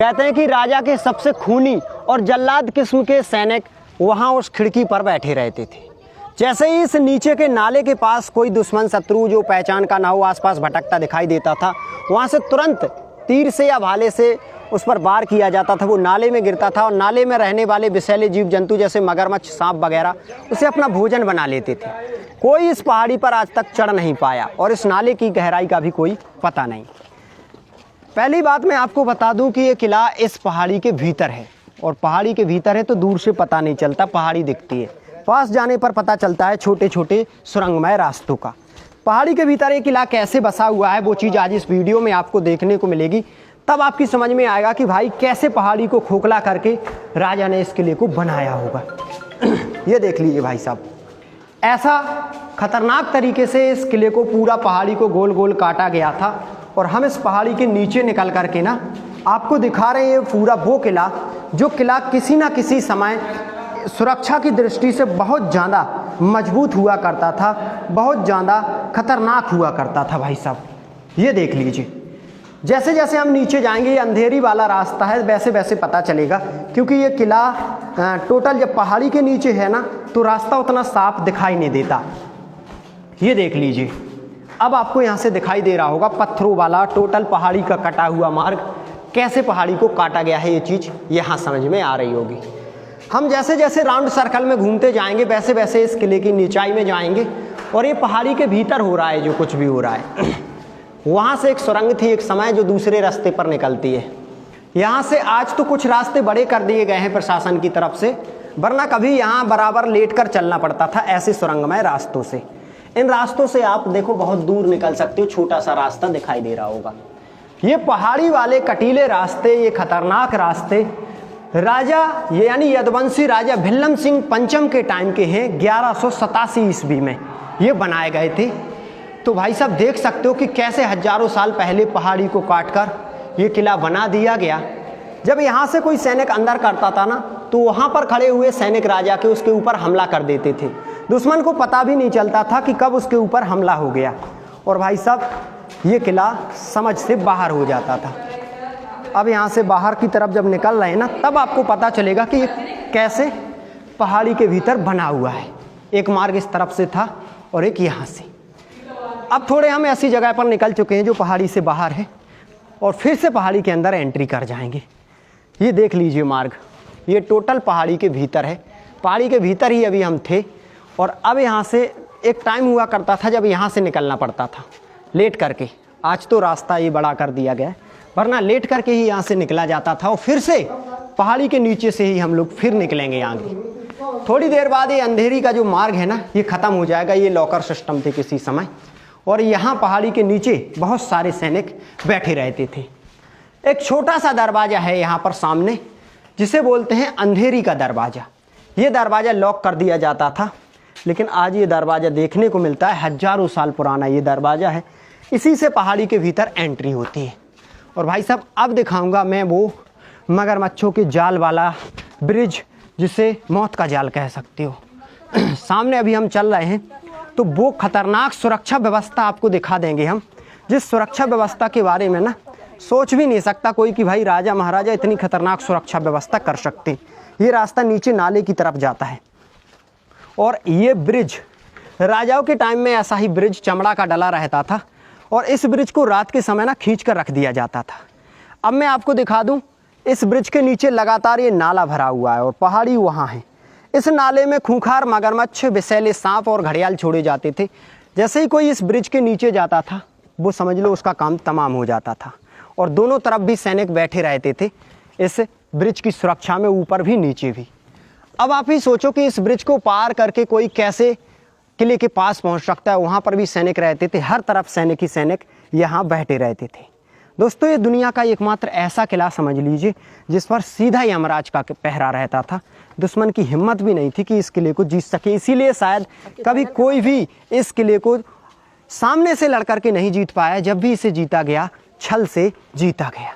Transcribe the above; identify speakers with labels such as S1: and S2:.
S1: कहते हैं कि राजा के सबसे खूनी और जल्लाद किस्म के सैनिक वहां उस खिड़की पर बैठे रहते थे। जैसे ही इस नीचे के नाले के पास कोई दुश्मन शत्रु जो पहचान का ना हो आसपास भटकता दिखाई देता था, वहां से तुरंत तीर से या भाले से उस पर वार किया जाता था। वो नाले में गिरता था और नाले में रहने वाले विषैले जीव जंतु जैसे मगरमच्छ, सांप वगैरह उसे अपना भोजन बना लेते थे। कोई इस पहाड़ी पर आज तक चढ़ नहीं पाया और इस नाले की गहराई का भी कोई पता नहीं। पहली बात मैं आपको बता दूं कि ये किला इस पहाड़ी के भीतर है, और पहाड़ी के भीतर है तो दूर से पता नहीं चलता, पहाड़ी दिखती है, पास जाने पर पता चलता है छोटे छोटे सुरंगमय रास्तों का। पहाड़ी के भीतर ये किला कैसे बसा हुआ है वो चीज़ आज इस वीडियो में आपको देखने को मिलेगी। तब आपकी समझ में आएगा कि भाई कैसे पहाड़ी को खोखला करके राजा ने इस किले को बनाया होगा। ये देख लीजिए भाई साहब, ऐसा खतरनाक तरीके से इस किले को पूरा पहाड़ी को गोल गोल काटा गया था। और हम इस पहाड़ी के नीचे निकल करके ना आपको दिखा रहे हैं पूरा वो किला, जो किला किसी ना किसी समय सुरक्षा की दृष्टि से बहुत ज़्यादा मजबूत हुआ करता था, बहुत ज़्यादा खतरनाक हुआ करता था भाई साहब। ये देख लीजिए, जैसे जैसे हम नीचे जाएंगे, ये अंधेरी वाला रास्ता है, वैसे वैसे पता चलेगा, क्योंकि ये किला टोटल जब पहाड़ी के नीचे है ना तो रास्ता उतना साफ दिखाई नहीं देता। ये देख लीजिए, अब आपको यहाँ से दिखाई दे रहा होगा पत्थरों वाला टोटल पहाड़ी का कटा हुआ मार्ग, कैसे पहाड़ी को काटा गया है ये चीज़ यहाँ समझ में आ रही होगी। हम जैसे जैसे राउंड सर्कल में घूमते जाएंगे वैसे वैसे इस किले की नीचाई में जाएंगे, और ये पहाड़ी के भीतर हो रहा है जो कुछ भी हो रहा है। वहाँ से एक सुरंग थी एक समय जो दूसरे रास्ते पर निकलती है। यहाँ से आज तो कुछ रास्ते बड़े कर दिए गए हैं प्रशासन की तरफ से, वरना कभी यहाँ बराबर लेट कर चलना पड़ता था ऐसे सुरंगमय रास्तों से। इन रास्तों से आप देखो बहुत दूर निकल सकते हो, छोटा सा रास्ता दिखाई दे रहा होगा। ये पहाड़ी वाले कटीले रास्ते, ये खतरनाक रास्ते राजा यानी यदुवंशी राजा भिल्लम सिंह पंचम के टाइम के हैं। 1187 ईस्वी में ये बनाए गए थे। तो भाई साहब देख सकते हो कि कैसे हजारों साल पहले पहाड़ी को काटकर ये किला बना दिया गया। जब यहाँ से कोई सैनिक अंदर करता था ना तो वहाँ पर खड़े हुए सैनिक राजा के उसके ऊपर हमला कर देते थे। दुश्मन को पता भी नहीं चलता था कि कब उसके ऊपर हमला हो गया, और भाई साहब ये किला समझ से बाहर हो जाता था। अब यहाँ से बाहर की तरफ जब निकल रहे हैं ना तब आपको पता चलेगा कि ये कैसे पहाड़ी के भीतर बना हुआ है। एक मार्ग इस तरफ से था और एक यहाँ से। अब थोड़े हम ऐसी जगह पर निकल चुके हैं जो पहाड़ी से बाहर है, और फिर से पहाड़ी के अंदर एंट्री कर जाएंगे। ये देख लीजिए मार्ग, ये टोटल पहाड़ी के भीतर है। पहाड़ी के भीतर ही अभी हम थे, और अब यहाँ से एक टाइम हुआ करता था जब यहाँ से निकलना पड़ता था लेट करके। आज तो रास्ता ये बड़ा कर दिया गया है, वरना लेट करके ही यहाँ से निकला जाता था, और फिर से पहाड़ी के नीचे से ही हम लोग फिर निकलेंगे आगे। थोड़ी देर बाद ये अंधेरी का जो मार्ग है ना ये ख़त्म हो जाएगा। ये लॉकर सिस्टम थे किसी समय, और यहाँ पहाड़ी के नीचे बहुत सारे सैनिक बैठे रहते थे। एक छोटा सा दरवाज़ा है यहाँ पर सामने, जिसे बोलते हैं अंधेरी का दरवाज़ा। ये दरवाज़ा लॉक कर दिया जाता था, लेकिन आज ये दरवाज़ा देखने को मिलता है। हजारों साल पुराना ये दरवाज़ा है, इसी से पहाड़ी के भीतर एंट्री होती है। और भाई साहब अब दिखाऊंगा मैं वो मगरमच्छों के जाल वाला ब्रिज, जिसे मौत का जाल कह सकते हो। सामने अभी हम चल रहे हैं तो वो खतरनाक सुरक्षा व्यवस्था आपको दिखा देंगे हम, जिस सुरक्षा व्यवस्था के बारे में ना सोच भी नहीं सकता कोई कि भाई राजा महाराजा इतनी खतरनाक सुरक्षा व्यवस्था कर सकते। ये रास्ता नीचे नाले की तरफ जाता है, और ये ब्रिज राजाओं के टाइम में ऐसा ही ब्रिज चमड़ा का डला रहता था, और इस ब्रिज को रात के समय ना खींच कर रख दिया जाता था। अब मैं आपको दिखा दूं, इस ब्रिज के नीचे लगातार ये नाला भरा हुआ है और पहाड़ी वहाँ है। इस नाले में खूंखार मगरमच्छ, विषैले सांप और घड़ियाल छोड़े जाते थे। जैसे ही कोई इस ब्रिज के नीचे जाता था वो समझ लो उसका काम तमाम हो जाता था, और दोनों तरफ भी सैनिक बैठे रहते थे इस ब्रिज की सुरक्षा में, ऊपर भी नीचे भी। अब आप ही सोचो कि इस ब्रिज को पार करके कोई कैसे किले के पास पहुंच सकता है। वहाँ पर भी सैनिक रहते थे, हर तरफ सैनिक ही सैनिक यहाँ बैठे रहते थे। दोस्तों ये दुनिया का एकमात्र ऐसा किला समझ लीजिए जिस पर सीधा यमराज का पहरा रहता था। दुश्मन की हिम्मत भी नहीं थी कि इस किले को जीत सके, इसीलिए शायद कभी कोई भी इस किले को सामने से लड़ करके नहीं जीत पाया। जब भी इसे जीता गया, छल से जीता गया।